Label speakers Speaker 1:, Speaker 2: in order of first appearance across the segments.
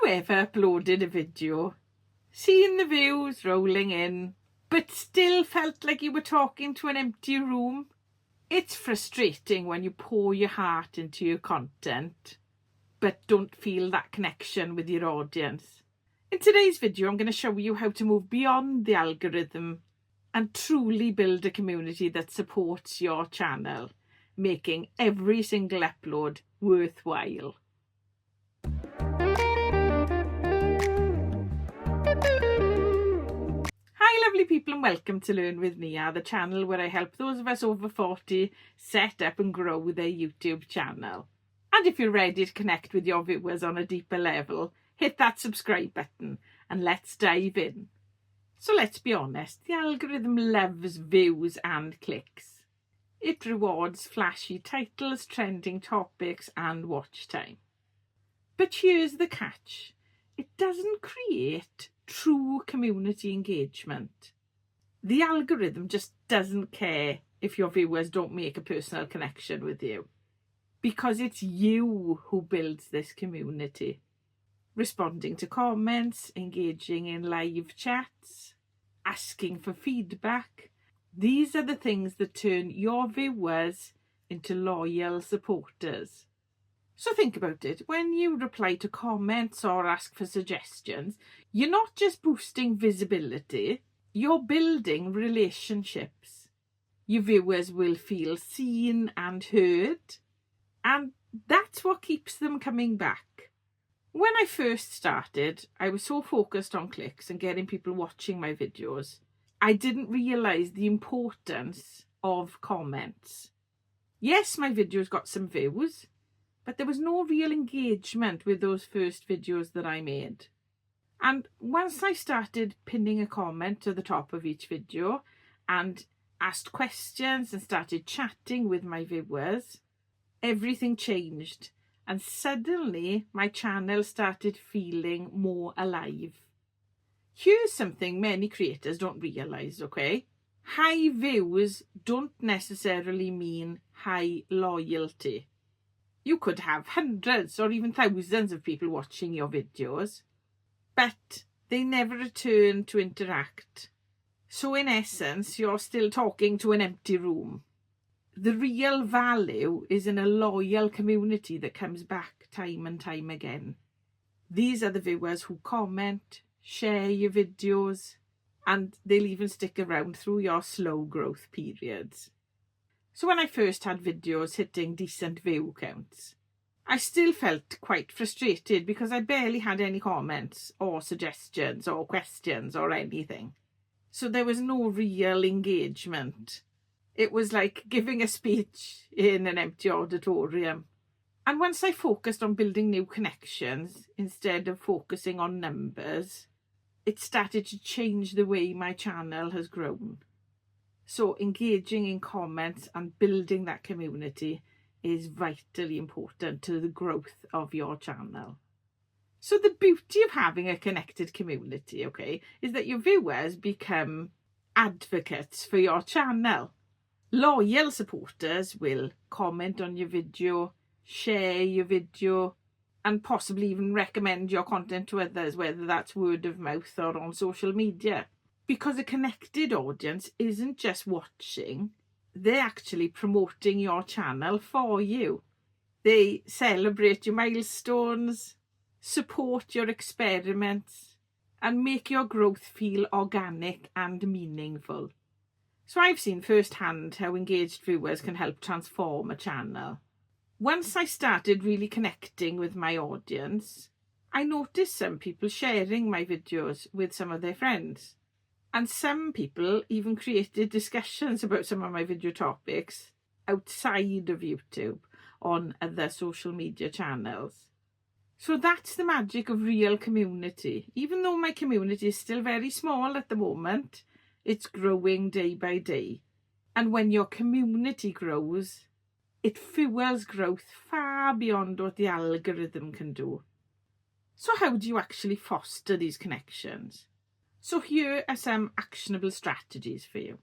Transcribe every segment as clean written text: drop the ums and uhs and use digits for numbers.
Speaker 1: ever uploaded a video, seen the views rolling in, but still felt like you were talking to an empty room? It's frustrating when you pour your heart into your content, but don't feel that connection with your audience. In today's video, I'm going to show you how to move beyond the algorithm and truly build a community that supports your channel, making every single upload worthwhile. Hi lovely people, and welcome to Learn with Nia, the channel where I help those of us over 40 set up and grow their YouTube channel. And if you're ready to connect with your viewers on a deeper level, hit that subscribe button and let's dive in. So let's be honest, the algorithm loves views and clicks. It rewards flashy titles, trending topics and watch time. But here's the catch. It doesn't create true community engagement. The algorithm just doesn't care if your viewers don't make a personal connection with you, because it's you who builds this community. Responding to comments, engaging in live chats, asking for feedback. These are the things that turn your viewers into loyal supporters. So think about it. When you reply to comments or ask for suggestions, you're not just boosting visibility, you're building relationships. Your viewers will feel seen and heard, and that's what keeps them coming back. When I first started, I was so focused on clicks and getting people watching my videos, I didn't realise the importance of comments. Yes, my videos got some views, but there was no real engagement with those first videos that I made. And once I started pinning a comment to the top of each video and asked questions and started chatting with my viewers, everything changed. And suddenly my channel started feeling more alive. Here's something many creators don't realise, okay? High views don't necessarily mean high loyalty. You could have hundreds or even thousands of people watching your videos, but they never return to interact. So in essence, you're still talking to an empty room. The real value is in a loyal community that comes back time and time again. These are the viewers who comment, share your videos, and they'll even stick around through your slow growth periods. So when I first had videos hitting decent view counts, I still felt quite frustrated because I barely had any comments or suggestions or questions or anything. So there was no real engagement. It was like giving a speech in an empty auditorium. And once I focused on building new connections instead of focusing on numbers, it started to change the way my channel has grown. So engaging in comments and building that community is vitally important to the growth of your channel. So the beauty of having a connected community, okay, is that your viewers become advocates for your channel. Loyal supporters will comment on your video, share your video, and possibly even recommend your content to others, whether that's word of mouth or on social media. Because a connected audience isn't just watching, they're actually promoting your channel for you. They celebrate your milestones, support your experiments, and make your growth feel organic and meaningful. So I've seen firsthand how engaged viewers can help transform a channel. Once I started really connecting with my audience, I noticed some people sharing my videos with some of their friends. And some people even created discussions about some of my video topics outside of YouTube on other social media channels. So that's the magic of real community. Even though my community is still very small at the moment, it's growing day by day. And when your community grows, it fuels growth far beyond what the algorithm can do. So how do you actually foster these connections? So here are some actionable strategies for you.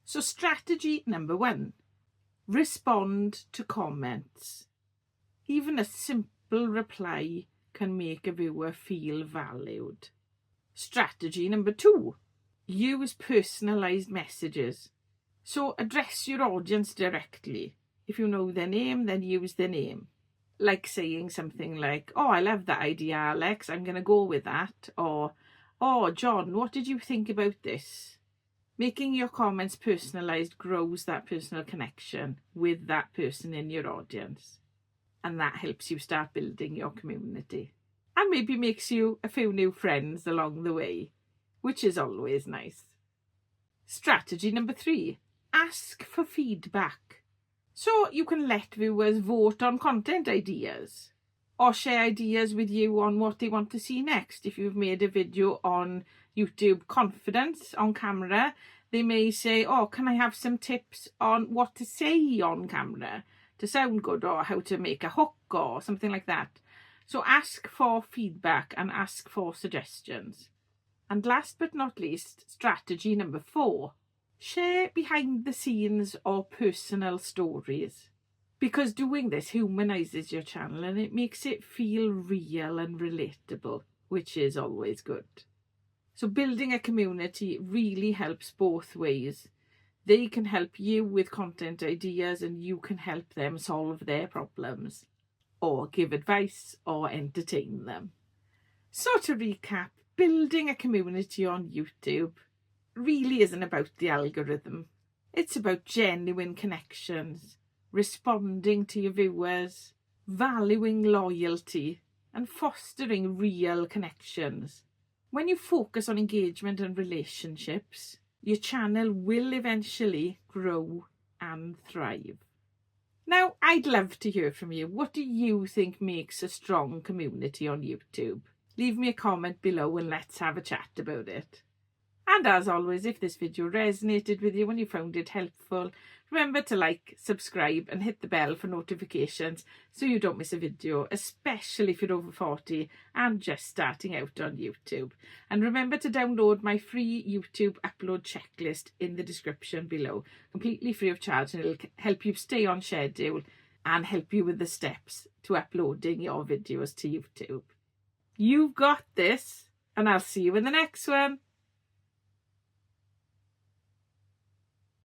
Speaker 1: So strategy number 1, respond to comments. Even a simple reply can make a viewer feel valued. Strategy number 2, use personalised messages. So address your audience directly. If you know their name, then use their name. Like saying something like, "Oh, I love that idea, Alex, I'm going to go with that." Or, "Oh, John, what did you think about this?" Making your comments personalised grows that personal connection with that person in your audience. And that helps you start building your community. And maybe makes you a few new friends along the way, which is always nice. Strategy number 3, ask for feedback. So you can let viewers vote on content ideas or share ideas with you on what they want to see next. If you've made a video on YouTube confidence on camera, they may say, "Oh, can I have some tips on what to say on camera to sound good, or how to make a hook," or something like that. So ask for feedback and ask for suggestions. And last but not least, strategy number 4, share behind the scenes or personal stories. Because doing this humanises your channel and it makes it feel real and relatable, which is always good. So building a community really helps both ways. They can help you with content ideas and you can help them solve their problems, or give advice or entertain them. So to recap, building a community on YouTube really isn't about the algorithm. It's about genuine connections, responding to your viewers, valuing loyalty, and fostering real connections. When you focus on engagement and relationships, your channel will eventually grow and thrive. Now, I'd love to hear from you. What do you think makes a strong community on YouTube? Leave me a comment below and let's have a chat about it. And as always, if this video resonated with you and you found it helpful, remember to like, subscribe and hit the bell for notifications so you don't miss a video, especially if you're over 40 and just starting out on YouTube. And remember to download my free YouTube upload checklist in the description below, completely free of charge, and it'll help you stay on schedule and help you with the steps to uploading your videos to YouTube. You've got this, and I'll see you in the next one.